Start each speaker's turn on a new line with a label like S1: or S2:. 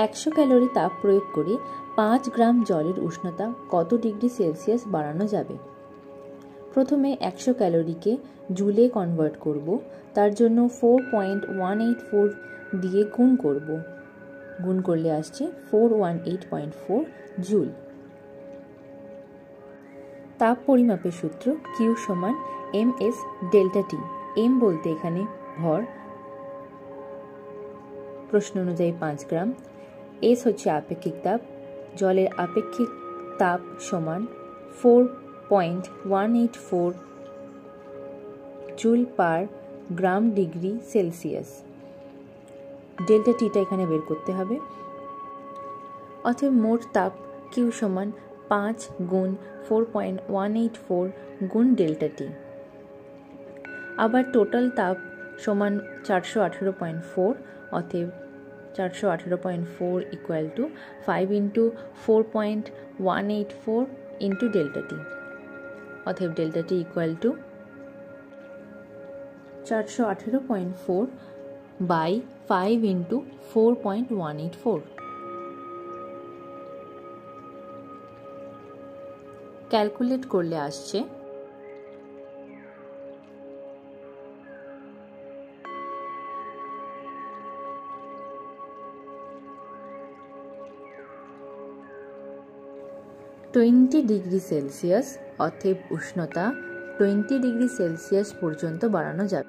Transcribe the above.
S1: 100 calorie তাপ প্রয়োগ করে 5 গ্রাম জলের উষ্ণতা কত ডিগ্রি সেলসিয়াস বাড়ানো যাবে? প্রথমে 100 ক্যালোরিকে জুলে কনভার্ট করব। তার জন্য 4.184 দিয়ে গুণ করব। গুণ করলে আসছে 418.4 জুল। তাপ পরিমাপের সূত্র Q সমান ms ডেল্টা টি। m বলতে এখানে ভর, প্রশ্ন অনুযায়ী 5 গ্রাম। s হচ্ছে আপেক্ষিক তাপ, জলের আপেক্ষিক তাপ সমান 4.184 joule per gram degree Celsius. Delta theta এখানে বের করতে হবে। অতএব মোট তাপ Q সমান 5 গুণ 4.184 গুণ ডেল্টা টি। আবার টোটাল তাপ সমান 418.4, অতএব 418.4 equal to 5 into 4.184 into delta T. অতএব ডেল্টা টি equal to 418.4 by 5 into 4.184। Calculate করলে আসছে 20 ডিগ্রি সেলসিয়াস, অতএব উষ্ণতা 20 ডিগ্রি সেলসিয়াস পর্যন্ত বাড়ানো যাবে।